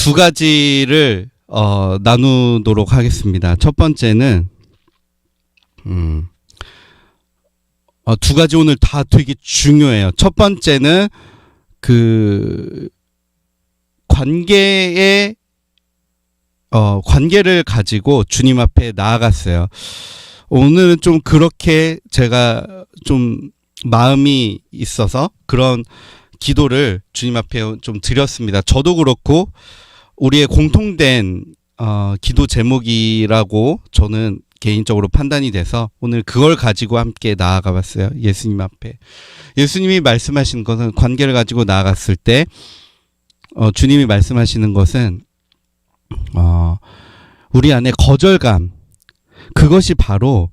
두 가지를 나누도록 하겠습니다. 첫 번째는 두 가지 오늘 다 되게 중요해요. 첫 번째는 그 관계를 가지고 주님 앞에 나아갔어요. 오늘은 좀 그렇게 제가 좀 마음이 있어서 그런 기도를 주님 앞에 좀 드렸습니다. 저도 그렇고 우리의 공통된 기도 제목이라고 저는 개인적으로 판단이 돼서 오늘 그걸 가지고 함께 나아가 봤어요. 예수님 앞에. 예수님이 말씀하신 것은 관계를 가지고 나아갔을 때 주님이 말씀하시는 것은 우리 안에 거절감, 그것이 바로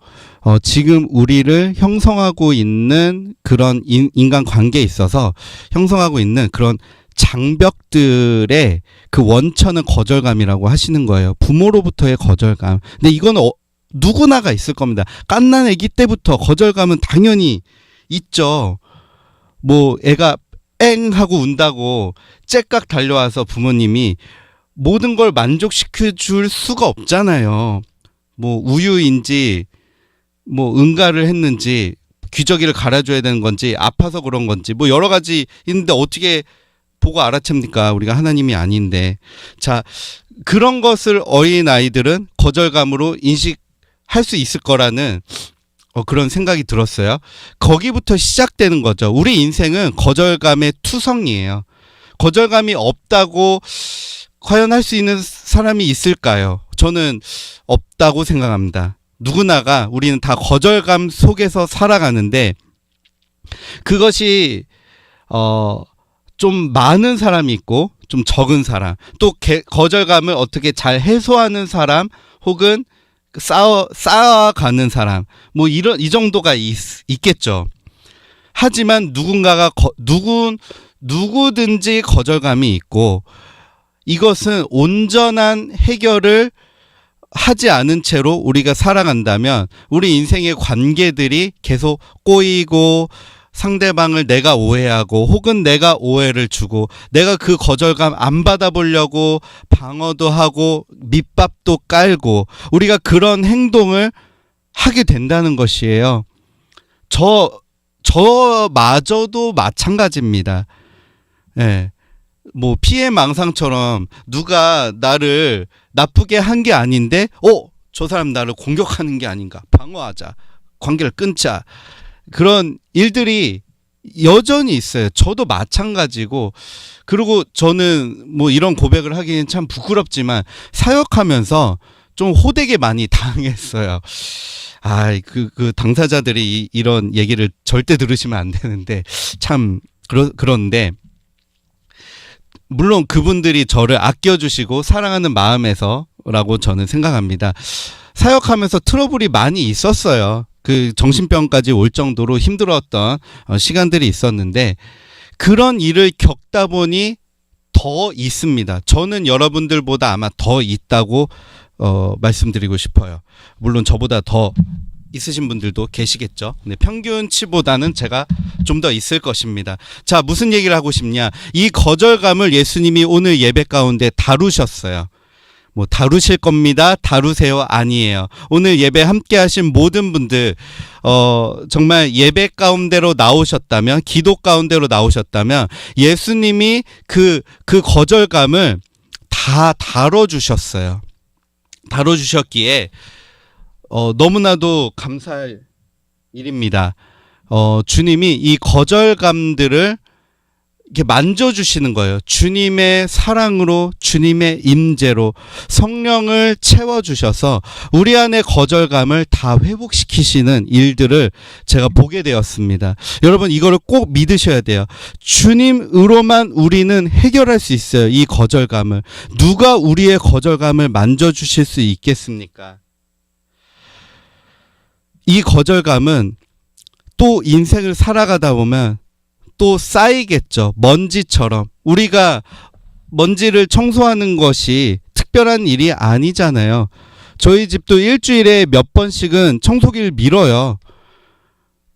지금 우리를 형성하고 있는 그런 인간 관계에 있어서 형성하고 있는 그런 장벽들의 그 원천은 거절감이라고 하시는 거예요. 부모로부터의 거절감. 근데 이건 누구나가 있을 겁니다. 갓난 아기 때부터 거절감은 당연히 있죠. 뭐 애가 엥 하고 운다고 째깍 달려와서 부모님이 모든 걸 만족시켜 줄 수가 없잖아요. 뭐 우유인지 뭐 응가를 했는지 귀저귀를 갈아줘야 되는 건지 아파서 그런 건지 뭐 여러 가지 있는데 어떻게 보고 알아챕니까? 우리가 하나님이 아닌데. 자, 그런 것을 어린아이들은 거절감으로 인식할 수 있을 거라는 그런 생각이 들었어요. 거기부터 시작되는 거죠. 우리 인생은 거절감의 투성이에요. 거절감이 없다고 과연 할 수 있는 사람이 있을까요? 저는 없다고 생각합니다. 누구나가 우리는 다 거절감 속에서 살아가는데 그것이 좀 많은 사람이 있고 좀 적은 사람, 또 거절감을 어떻게 잘 해소하는 사람 혹은 쌓아가는 사람, 뭐 이 정도가 있겠죠. 하지만 누구든지 거절감이 있고 이것은 온전한 해결을 하지 않은 채로 우리가 살아간다면 우리 인생의 관계들이 계속 꼬이고 상대방을 내가 오해하고 혹은 내가 오해를 주고 내가 그 거절감 안 받아보려고 방어도 하고 밑밥도 깔고 우리가 그런 행동을 하게 된다는 것이에요. 저마저도 마찬가지입니다. 예. 뭐 피해망상처럼 누가 나를 나쁘게 한 게 아닌데 저 사람 나를 공격하는 게 아닌가, 방어하자, 관계를 끊자, 그런 일들이 여전히 있어요. 저도 마찬가지고. 그리고 저는 뭐 이런 고백을 하기는 참 부끄럽지만 사역하면서 좀 호되게 많이 당했어요. 그 당사자들이 이런 얘기를 절대 들으시면 안 되는데 참 그런데 물론 그분들이 저를 아껴주시고 사랑하는 마음에서라고 저는 생각합니다. 사역하면서 트러블이 많이 있었어요. 그 정신병까지 올 정도로 힘들었던 시간들이 있었는데 그런 일을 겪다 보니 더 있습니다. 저는 여러분들보다 아마 더 있다고 말씀드리고 싶어요. 물론 저보다 더 있으신 분들도 계시겠죠. 네, 평균치보다는 제가 좀 더 있을 것입니다. 자, 무슨 얘기를 하고 싶냐? 이 거절감을 예수님이 오늘 예배 가운데 다루셨어요. 뭐 다루실 겁니다. 다루세요. 아니에요. 오늘 예배 함께 하신 모든 분들 정말 예배 가운데로 나오셨다면, 기도 가운데로 나오셨다면 예수님이 그 거절감을 다 다뤄주셨어요. 다뤄주셨기에 너무나도 감사할 일입니다. 주님이 이 거절감들을 이렇게 만져주시는 거예요. 주님의 사랑으로, 주님의 임재로 성령을 채워주셔서 우리 안의 거절감을 다 회복시키시는 일들을 제가 보게 되었습니다. 여러분, 이거를 꼭 믿으셔야 돼요. 주님으로만 우리는 해결할 수 있어요. 이 거절감을. 누가 우리의 거절감을 만져주실 수 있겠습니까? 이 거절감은 또 인생을 살아가다 보면 또 쌓이겠죠. 먼지처럼. 우리가 먼지를 청소하는 것이 특별한 일이 아니잖아요. 저희 집도 일주일에 몇 번씩은 청소기를 밀어요.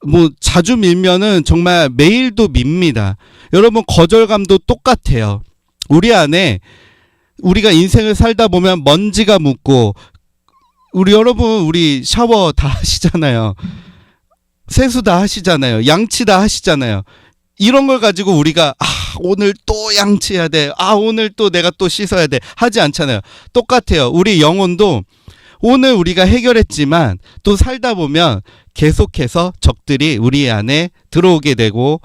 뭐 자주 밀면은 정말 매일도 밉니다. 여러분, 거절감도 똑같아요. 우리 안에 우리가 인생을 살다 보면 먼지가 묻고, 우리 여러분, 우리 샤워 다 하시잖아요. 세수 다 하시잖아요. 양치 다 하시잖아요. 이런 걸 가지고 우리가 오늘 또 양치해야 돼. 오늘 또 내가 또 씻어야 돼. 하지 않잖아요. 똑같아요. 우리 영혼도 오늘 우리가 해결했지만 또 살다 보면 계속해서 적들이 우리 안에 들어오게 되고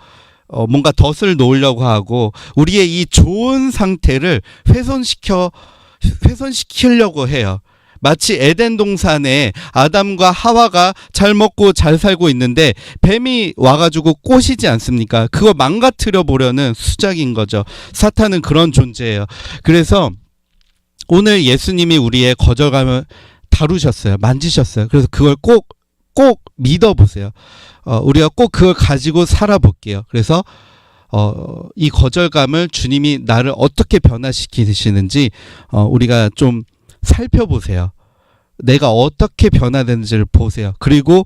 뭔가 덫을 놓으려고 하고 우리의 이 좋은 상태를 훼손시키려고 해요. 마치 에덴 동산에 아담과 하와가 잘 먹고 잘 살고 있는데 뱀이 와가지고 꼬시지 않습니까? 그거 망가뜨려 보려는 수작인 거죠. 사탄은 그런 존재예요. 그래서 오늘 예수님이 우리의 거절감을 다루셨어요. 만지셨어요. 그래서 그걸 꼭 믿어보세요. 우리가 꼭 그걸 가지고 살아볼게요. 그래서 이 거절감을 주님이 나를 어떻게 변화시키시는지 우리가 좀 살펴보세요. 내가 어떻게 변화되는지를 보세요. 그리고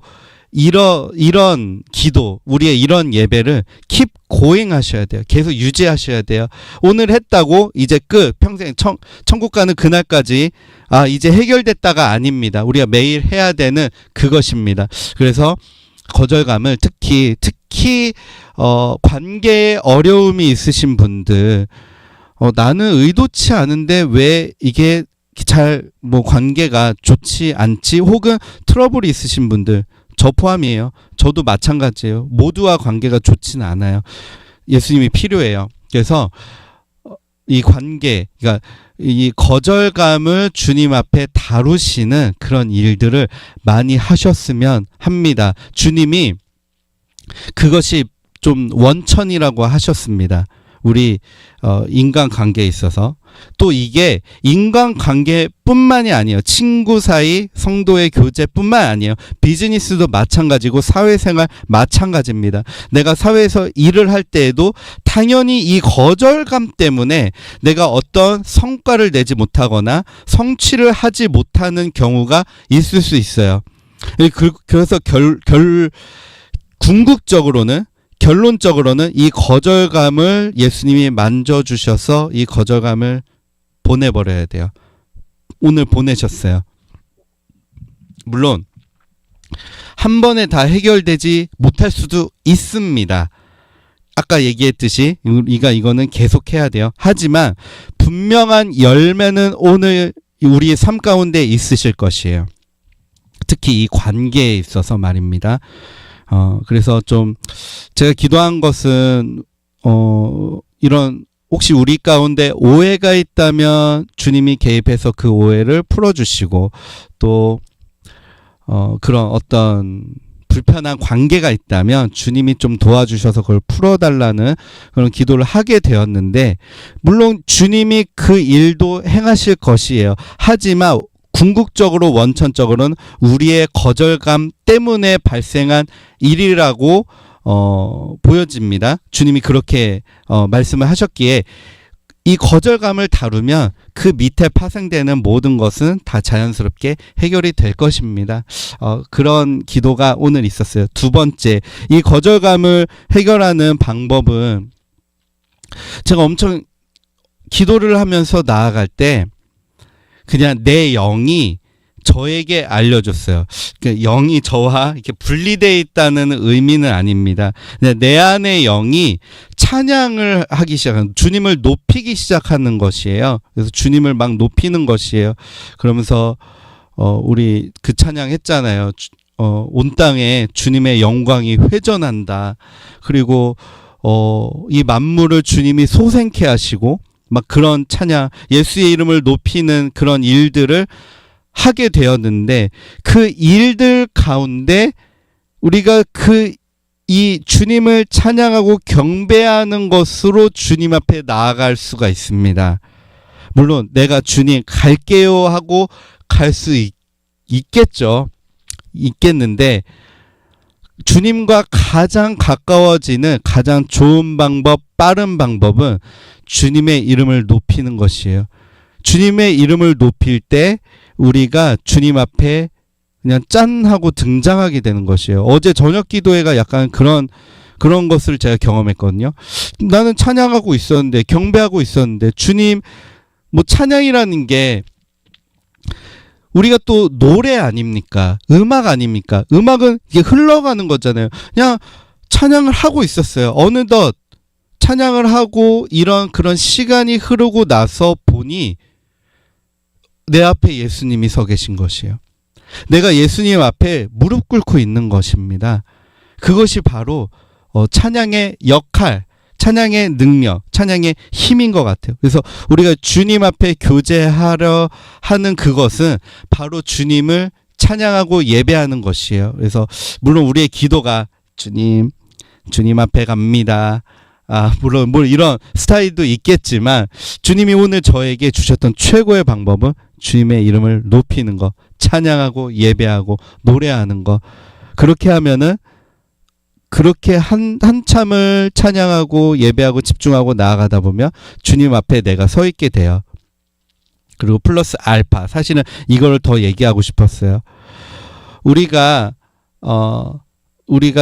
이런 기도, 우리의 이런 예배를 keep going 하셔야 돼요. 계속 유지하셔야 돼요. 오늘 했다고 이제 끝, 평생 천국 가는 그날까지 이제 해결됐다가 아닙니다. 우리가 매일 해야 되는 그것입니다. 그래서 거절감을 특히 관계에 어려움이 있으신 분들, 나는 의도치 않은데 왜 이게 관계가 좋지 않지? 혹은 트러블이 있으신 분들, 저 포함이에요. 저도 마찬가지예요. 모두와 관계가 좋지는 않아요. 예수님이 필요해요. 그래서 이 관계, 그러니까 이 거절감을 주님 앞에 다루시는 그런 일들을 많이 하셨으면 합니다. 주님이 그것이 좀 원천이라고 하셨습니다. 우리 인간관계에 있어서. 또 이게 인간관계뿐만이 아니에요. 친구 사이, 성도의 교제뿐만 아니에요. 비즈니스도 마찬가지고 사회생활 마찬가지입니다. 내가 사회에서 일을 할 때에도 당연히 이 거절감 때문에 내가 어떤 성과를 내지 못하거나 성취를 하지 못하는 경우가 있을 수 있어요. 그래서 결론적으로는 이 거절감을 예수님이 만져주셔서 이 거절감을 보내버려야 돼요. 오늘 보내셨어요. 물론 한 번에 다 해결되지 못할 수도 있습니다. 아까 얘기했듯이 우리가 이거는 계속해야 돼요. 하지만 분명한 열매는 오늘 우리의 삶 가운데 있으실 것이에요. 특히 이 관계에 있어서 말입니다. 그래서 좀 제가 기도한 것은 이런 혹시 우리 가운데 오해가 있다면 주님이 개입해서 그 오해를 풀어주시고 또 그런 어떤 불편한 관계가 있다면 주님이 좀 도와주셔서 그걸 풀어달라는 그런 기도를 하게 되었는데 물론 주님이 그 일도 행하실 것이에요. 하지만 궁극적으로 원천적으로는 우리의 거절감 때문에 발생한 일이라고 보여집니다. 주님이 그렇게 말씀을 하셨기에 이 거절감을 다루면 그 밑에 파생되는 모든 것은 다 자연스럽게 해결이 될 것입니다. 그런 기도가 오늘 있었어요. 두 번째, 이 거절감을 해결하는 방법은 제가 엄청 기도를 하면서 나아갈 때 그냥 내 영이 저에게 알려줬어요. 그러니까 영이 저와 이렇게 분리되어 있다는 의미는 아닙니다. 내 안의 영이 찬양을 하기 시작하는, 주님을 높이기 시작하는 것이에요. 그래서 주님을 막 높이는 것이에요. 그러면서 우리 그 찬양 했잖아요. 온 땅에 주님의 영광이 회전한다. 그리고 이 만물을 주님이 소생케 하시고 막 그런 찬양, 예수의 이름을 높이는 그런 일들을 하게 되었는데 그 일들 가운데 우리가 이 주님을 찬양하고 경배하는 것으로 주님 앞에 나아갈 수가 있습니다. 물론 내가 주님 갈게요 하고 갈 수 있겠는데 주님과 가장 가까워지는 가장 좋은 방법, 빠른 방법은 주님의 이름을 높이는 것이에요. 주님의 이름을 높일 때 우리가 주님 앞에 그냥 짠 하고 등장하게 되는 것이에요. 어제 저녁 기도회가 약간 그런 것을 제가 경험했거든요. 나는 찬양하고 있었는데, 경배하고 있었는데 주님 뭐 찬양이라는 게 우리가 또 노래 아닙니까? 음악 아닙니까? 음악은 이게 흘러가는 거잖아요. 그냥 찬양을 하고 있었어요. 어느덧 찬양을 하고 그런 시간이 흐르고 나서 보니 내 앞에 예수님이 서 계신 것이에요. 내가 예수님 앞에 무릎 꿇고 있는 것입니다. 그것이 바로 찬양의 역할, 찬양의 능력, 찬양의 힘인 것 같아요. 그래서 우리가 주님 앞에 교제하려 하는 그것은 바로 주님을 찬양하고 예배하는 것이에요. 그래서 물론 우리의 기도가 주님 앞에 갑니다. 물론 이런 스타일도 있겠지만 주님이 오늘 저에게 주셨던 최고의 방법은 주님의 이름을 높이는 것, 찬양하고 예배하고 노래하는 것. 그렇게 하면은 그렇게 한참을 찬양하고 예배하고 집중하고 나아가다 보면 주님 앞에 내가 서 있게 돼요. 그리고 플러스 알파. 사실은 이걸 더 얘기하고 싶었어요. 우리가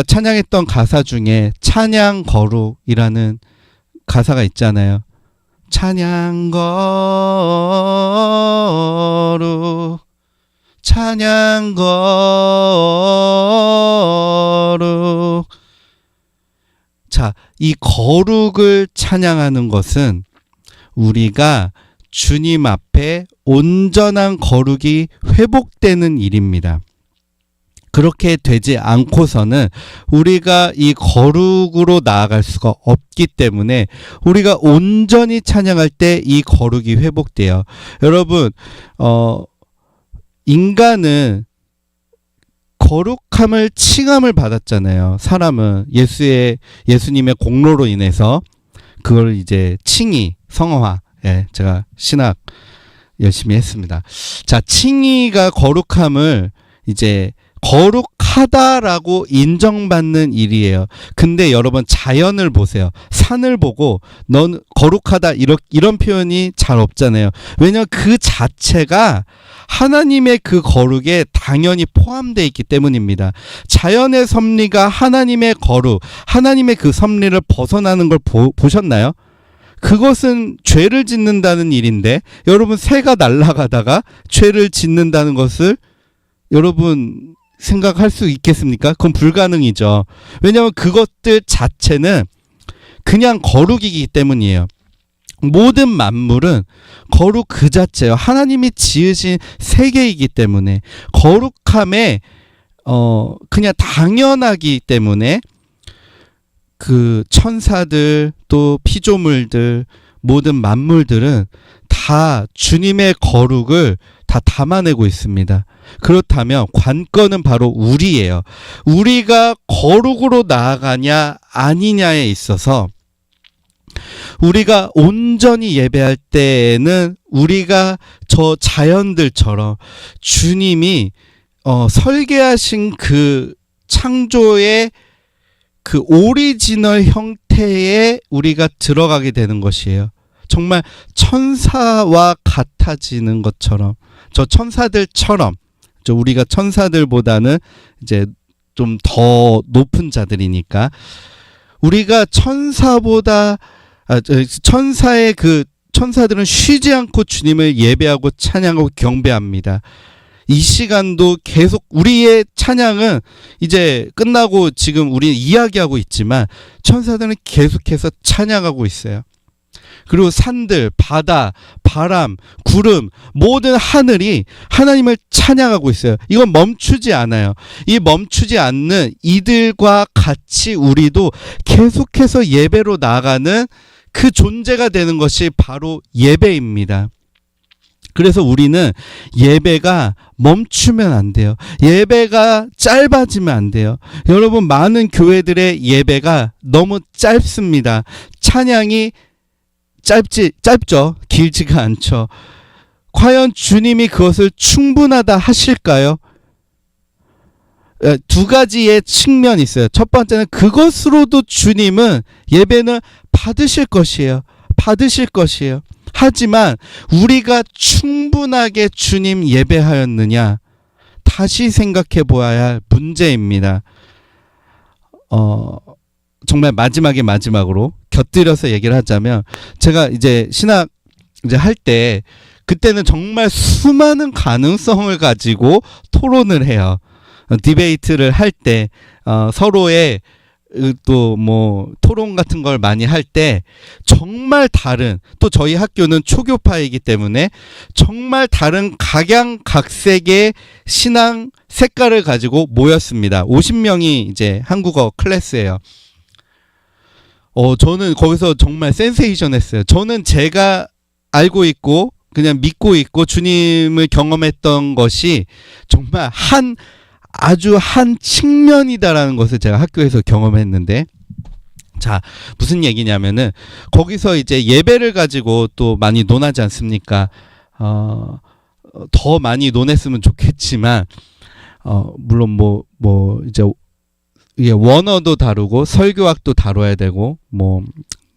찬양했던 가사 중에 찬양 거룩이라는 가사가 있잖아요. 찬양 거룩, 찬양 거룩. 자, 이 거룩을 찬양하는 것은 우리가 주님 앞에 온전한 거룩이 회복되는 일입니다. 그렇게 되지 않고서는 우리가 이 거룩으로 나아갈 수가 없기 때문에 우리가 온전히 찬양할 때 이 거룩이 회복돼요. 여러분, 인간은 거룩함을 칭함을 받았잖아요. 사람은 예수님의 공로로 인해서 그걸 이제 칭의, 성화. 예, 제가 신학 열심히 했습니다. 자, 칭의가 거룩함을 이제 거룩하다라고 인정받는 일이에요. 근데 여러분 자연을 보세요. 산을 보고 넌 거룩하다 이런 표현이 잘 없잖아요. 왜냐하면 그 자체가 하나님의 그 거룩에 당연히 포함되어 있기 때문입니다. 자연의 섭리가 하나님의 거룩, 하나님의 그 섭리를 벗어나는 걸 보셨나요? 그것은 죄를 짓는다는 일인데 여러분 새가 날아가다가 죄를 짓는다는 것을 여러분 생각할 수 있겠습니까? 그건 불가능이죠. 왜냐하면 그것들 자체는 그냥 거룩이기 때문이에요. 모든 만물은 거룩 그 자체예요. 하나님이 지으신 세계이기 때문에 거룩함에 그냥 당연하기 때문에 그 천사들 또 피조물들 모든 만물들은 다 주님의 거룩을 다 담아내고 있습니다. 그렇다면 관건은 바로 우리예요. 우리가 거룩으로 나아가냐 아니냐에 있어서 우리가 온전히 예배할 때에는 우리가 저 자연들처럼 주님이 설계하신 그 창조의 그 오리지널 형태에 우리가 들어가게 되는 것이에요. 정말 천사와 같아지는 것처럼 저 천사들처럼 우리가 천사들보다는 이제 좀 더 높은 자들이니까 우리가 천사들은 쉬지 않고 주님을 예배하고 찬양하고 경배합니다. 이 시간도 계속 우리의 찬양은 이제 끝나고 지금 우리는 이야기하고 있지만 천사들은 계속해서 찬양하고 있어요. 그리고 산들, 바다, 바람, 구름, 모든 하늘이 하나님을 찬양하고 있어요. 이건 멈추지 않아요. 이 멈추지 않는 이들과 같이 우리도 계속해서 예배로 나아가는 그 존재가 되는 것이 바로 예배입니다. 그래서 우리는 예배가 멈추면 안 돼요. 예배가 짧아지면 안 돼요. 여러분, 많은 예배가 너무 짧습니다. 찬양이 짧죠. 길지가 않죠. 과연 주님이 그것을 충분하다 하실까요? 두 가지의 측면이 있어요. 첫 번째는 그것으로도 주님은 예배는 받으실 것이에요. 하지만 우리가 충분하게 주님 예배하였느냐? 다시 생각해 보아야 할 문제입니다. 정말 마지막으로 곁들여서 얘기를 하자면 제가 이제 신학을 이제 할 때 그때는 정말 수많은 가능성을 가지고 토론을 해요. 디베이트를 할 때 서로의 또 뭐 토론 같은 걸 많이 할 때 정말 다른, 또 저희 학교는 초교파이기 때문에 정말 다른 각양각색의 신앙 색깔을 가지고 모였습니다. 50명이 이제 한국어 클래스예요. 저는 거기서 정말 센세이션했어요. 저는 제가 알고 있고 그냥 믿고 있고 주님을 경험했던 것이 정말 아주 한 측면이다라는 것을 제가 학교에서 경험했는데, 자, 무슨 얘기냐면은 거기서 이제 예배를 가지고 또 많이 논하지 않습니까? 더 많이 논했으면 좋겠지만, 물론 뭐 이제 이게 원어도 다루고 설교학도 다뤄야 되고 뭐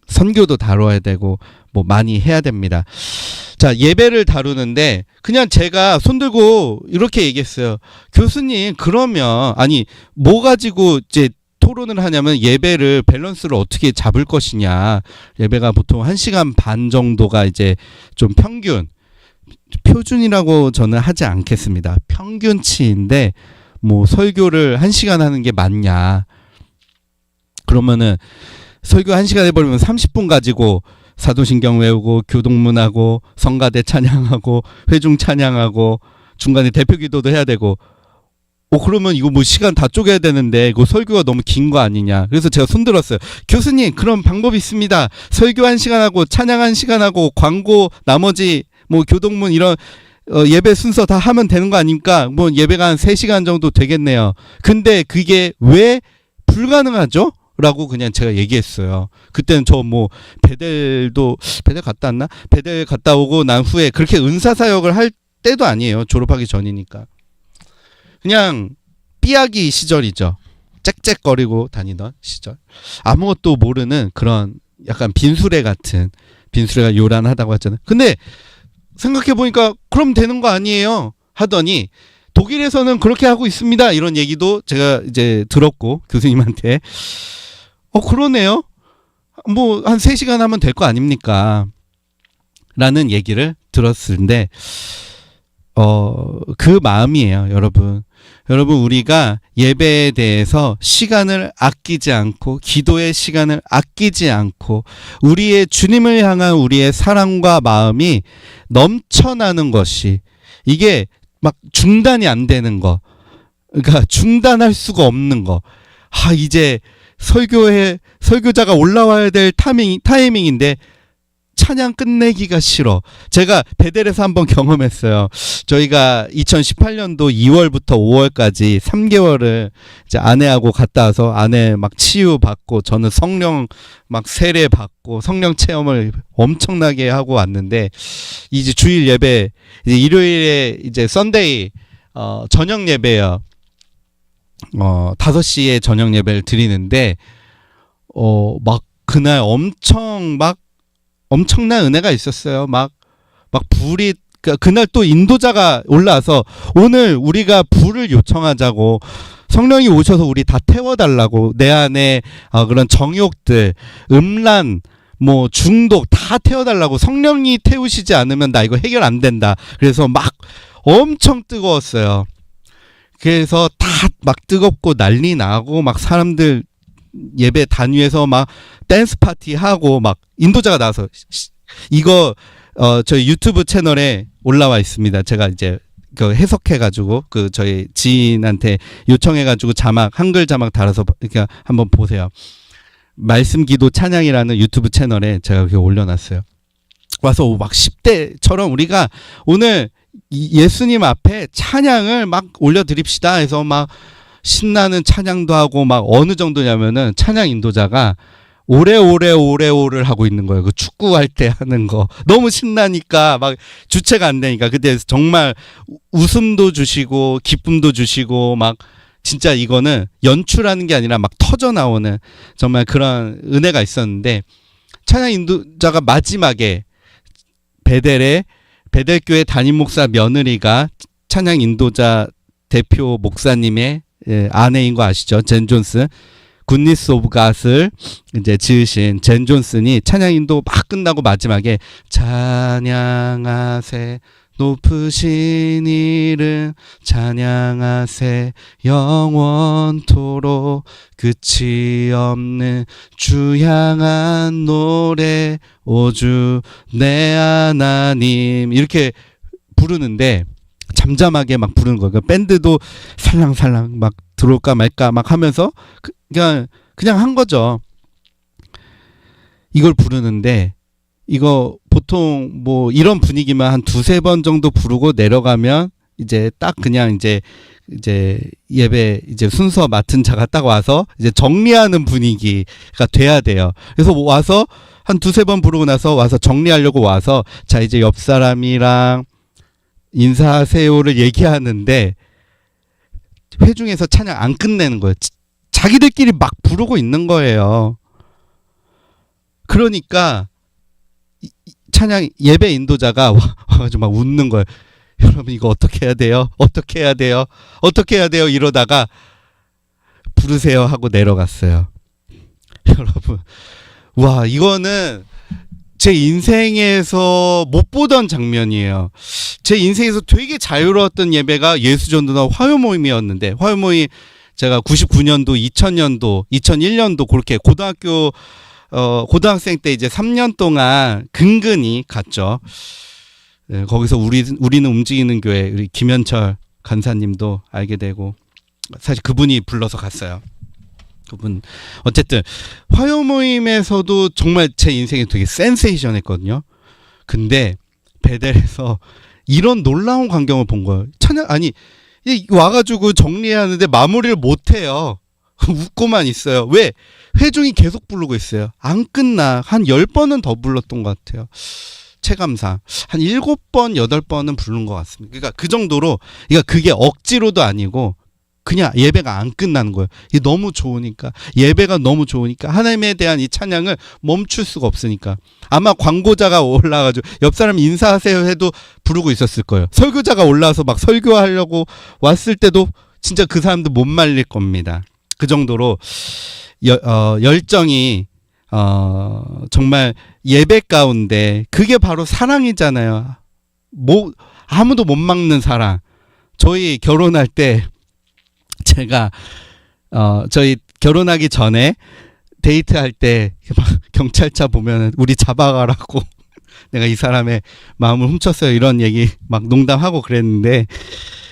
선교도 다뤄야 되고 뭐 많이 해야 됩니다. 자, 예배를 다루는데 그냥 제가 손들고 이렇게 얘기했어요. 교수님, 그러면 뭐 가지고 이제 토론을 하냐면 예배를 밸런스를 어떻게 잡을 것이냐. 예배가 보통 1시간 반 정도가 이제 좀 표준이라고 저는 하지 않겠습니다. 평균치인데 뭐 설교를 1시간 하는 게 맞냐. 그러면은 설교 1시간 해버리면 30분 가지고 사도신경 외우고 교동문하고 성가대 찬양하고 회중 찬양하고 중간에 대표기도도 해야 되고, 그러면 이거 뭐 시간 다 쪼개야 되는데 이거 설교가 너무 긴 거 아니냐. 그래서 제가 손들었어요. 교수님, 그런 방법이 있습니다. 설교 1시간 하고 찬양 1시간 하고 광고 나머지 뭐 교동문 이런 예배 순서 다 하면 되는 거 아닙니까? 뭐 예배가 한 3시간 정도 되겠네요. 근데 그게 왜 불가능하죠? 라고 그냥 제가 얘기했어요. 그때는 저 뭐 베델 갔다 왔나? 베델 갔다 오고 난 후에 그렇게 은사사역을 할 때도 아니에요. 졸업하기 전이니까. 그냥 삐약이 시절이죠. 짹짹거리고 다니던 시절. 아무것도 모르는 그런 약간 빈수레가 요란하다고 했잖아요. 근데 생각해보니까 그럼 되는 거 아니에요 하더니, 독일에서는 그렇게 하고 있습니다. 이런 얘기도 제가 이제 들었고, 교수님한테. 그러네요. 뭐 한 3시간 하면 될 거 아닙니까? 라는 얘기를 들었는데, 그 마음이에요, 여러분. 우리가 예배에 대해서 시간을 아끼지 않고, 기도의 시간을 아끼지 않고, 우리의 주님을 향한 우리의 사랑과 마음이 넘쳐나는 것이, 이게 막 중단이 안 되는 거, 그러니까 중단할 수가 없는 거. 이제 설교자가 올라와야 될 타이밍인데 찬양 끝내기가 싫어. 제가 베델에서 한번 경험했어요. 저희가 2018년도 2월부터 5월까지 3개월을 이제 아내하고 갔다 와서 아내 막 치유받고 저는 성령 막 세례받고 성령 체험을 엄청나게 하고 왔는데, 이제 주일 예배, 이제 일요일에 이제 썬데이 저녁 예배요. 5시에 저녁 예배를 드리는데, 막 그날 엄청난 은혜가 있었어요. 막 불이, 그날 또 인도자가 올라와서 오늘 우리가 불을 요청하자고, 성령이 오셔서 우리 다 태워달라고, 내 안에 그런 정욕들, 음란, 뭐 중독 다 태워달라고, 성령이 태우시지 않으면 나 이거 해결 안 된다. 그래서 막 엄청 뜨거웠어요. 그래서 다 막 뜨겁고 난리 나고, 막 사람들 예배 단위에서 막 댄스 파티 하고, 막 인도자가 나와서 이거 저희 유튜브 채널에 올라와 있습니다. 제가 이제 그 해석해가지고 그 저희 지인한테 요청해가지고 한글 자막 달아서 이렇게 한번 보세요. 말씀기도 찬양이라는 유튜브 채널에 제가 그렇게 올려놨어요. 와서 막 10대처럼 우리가 오늘 예수님 앞에 찬양을 막 올려드립시다 해서 막 신나는 찬양도 하고, 막 어느 정도냐면은 찬양 인도자가 오래오래를 하고 있는 거예요. 그 축구할 때 하는 거. 너무 신나니까 막 주체가 안 되니까. 그때 정말 웃음도 주시고 기쁨도 주시고, 막 진짜 이거는 연출하는 게 아니라 막 터져 나오는 정말 그런 은혜가 있었는데, 찬양 인도자가 마지막에 베델교회 담임 목사 며느리가 찬양 인도자 대표 목사님의 아내인 거 아시죠? 젠 존슨. 굿니스 오브 갓을 이제 지으신 젠 존슨이 찬양 인도 막 끝나고 마지막에 찬양하세 높으신 이름 찬양하세 영원토록 끝이 없는 주 향한 노래 오주 내 하나님 이렇게 부르는데 잠잠하게 막 부르는 거예요. 그러니까 밴드도 살랑살랑 막 들어올까 말까 막 하면서 그냥 한 거죠. 이걸 부르는데 이거 보통 뭐 이런 분위기만 한 두세 번 정도 부르고 내려가면 이제 딱 그냥 이제 예배 이제 순서 맡은 자가 딱 와서 이제 정리하는 분위기가 돼야 돼요. 그래서 와서 한 두세 번 부르고 나서 와서 정리하려고 와서 자 이제 옆 사람이랑 인사하세요를 얘기하는데 회중에서 찬양 안 끝내는 거예요. 자기들끼리 막 부르고 있는 거예요. 그러니까 찬양 예배 인도자가 와가지고 막 웃는 거예요. 여러분 이거 어떻게 해야 돼요? 어떻게 해야 돼요? 어떻게 해야 돼요? 이러다가 부르세요 하고 내려갔어요. 여러분 와 이거는 제 인생에서 못 보던 장면이에요. 제 인생에서 되게 자유로웠던 예배가 예수전도나 화요 모임이었는데 화요 모임 제가 99년도, 2000년도, 2001년도 그렇게 고등학생 때 이제 3년 동안 근근히 갔죠. 네, 거기서 우리는 움직이는 교회 우리 김현철 간사님도 알게 되고 사실 그분이 불러서 갔어요. 그분 어쨌든 화요 모임에서도 정말 제 인생에 되게 센세이션했거든요. 근데 베델에서 이런 놀라운 광경을 본 거예요. 찬양 아니 와가지고 정리하는데 마무리를 못해요. 웃고만 있어요. 왜? 회중이 계속 부르고 있어요. 안 끝나. 한 10번은 더 불렀던 것 같아요. 체감상. 한 7번, 8번은 부른 것 같습니다. 그러니까 그 정도로, 그러니까 그게 억지로도 아니고, 그냥 예배가 안 끝나는 거예요. 이게 너무 좋으니까. 예배가 너무 좋으니까. 하나님에 대한 이 찬양을 멈출 수가 없으니까. 아마 광고자가 올라가지고, 옆 사람 인사하세요 해도 부르고 있었을 거예요. 설교자가 올라와서 막 설교하려고 왔을 때도 진짜 그 사람도 못 말릴 겁니다. 그 정도로 열정이 정말 예배 가운데 그게 바로 사랑이잖아요. 뭐 아무도 못 막는 사랑. 저희 결혼할 때 제가 저희 결혼하기 전에 데이트할 때 막 경찰차 보면 우리 잡아가라고 내가 이 사람의 마음을 훔쳤어요. 이런 얘기 막 농담하고 그랬는데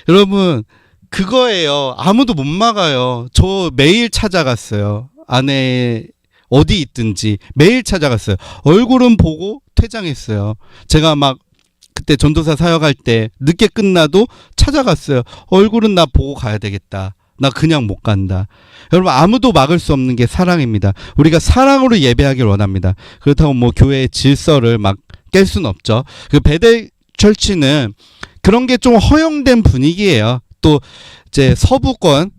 여러분 그거예요. 아무도 못 막아요. 저 매일 찾아갔어요. 아내 어디 있든지 매일 찾아갔어요. 얼굴은 보고 퇴장했어요. 제가 막 그때 전도사 사역할 때 늦게 끝나도 찾아갔어요. 얼굴은 나 보고 가야 되겠다. 나 그냥 못 간다. 여러분 아무도 막을 수 없는 게 사랑입니다. 우리가 사랑으로 예배하길 원합니다. 그렇다고 뭐 교회의 질서를 막 깰 수는 없죠. 그 베델 철치는 그런 게 좀 허용된 분위기예요. 또 이제 서부권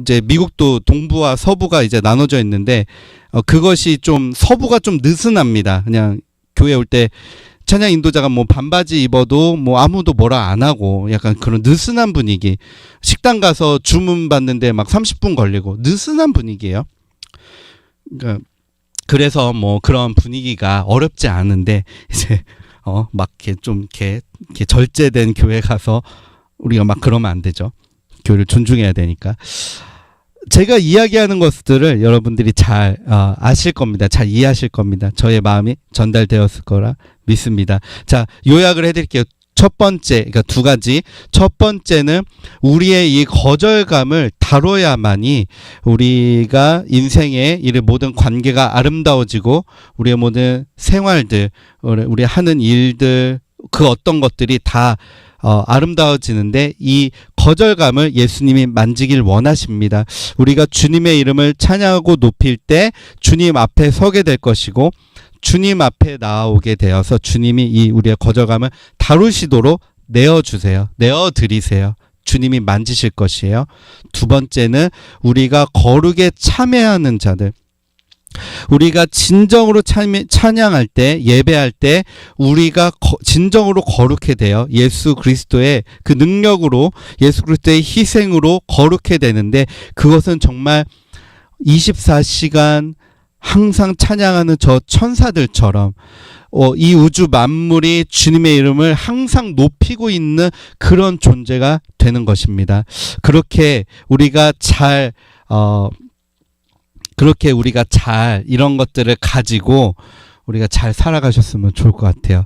이제 미국도 동부와 서부가 이제 나눠져 있는데 그것이 좀 서부가 좀 느슨합니다. 그냥 교회 올 때 찬양 인도자가 뭐 반바지 입어도 뭐 아무도 뭐라 안 하고 약간 그런 느슨한 분위기. 식당 가서 주문 받는데 막 30분 걸리고 느슨한 분위기예요. 그러니까 그래서 뭐 그런 분위기가 어렵지 않은데 이제 막 이렇게 좀 이렇게 절제된 교회 가서 우리가 막 그러면 안 되죠. 교회를 존중해야 되니까. 제가 이야기하는 것들을 여러분들이 잘 아실 겁니다. 잘 이해하실 겁니다. 저의 마음이 전달되었을 거라 믿습니다. 자, 요약을 해드릴게요. 첫 번째, 그러니까 두 가지. 첫 번째는 우리의 이 거절감을 다뤄야만이 우리가 인생의 이 모든 관계가 아름다워지고 우리의 모든 생활들, 우리 하는 일들, 그 어떤 것들이 다 아름다워지는데 이 거절감을 예수님이 만지길 원하십니다. 우리가 주님의 이름을 찬양하고 높일 때 주님 앞에 서게 될 것이고 주님 앞에 나오게 되어서 주님이 이 우리의 거절감을 다루시도록 내어주세요. 내어드리세요. 주님이 만지실 것이에요. 두 번째는 우리가 거룩에 참여하는 자들. 우리가 진정으로 찬양할 때 예배할 때 우리가 진정으로 거룩해 돼요. 예수 그리스도의 그 능력으로 예수 그리스도의 희생으로 거룩해 되는데 그것은 정말 24시간 항상 찬양하는 저 천사들처럼 이 우주 만물이 주님의 이름을 항상 높이고 있는 그런 존재가 되는 것입니다. 그렇게 우리가 잘 이런 것들을 가지고 우리가 잘 살아가셨으면 좋을 것 같아요.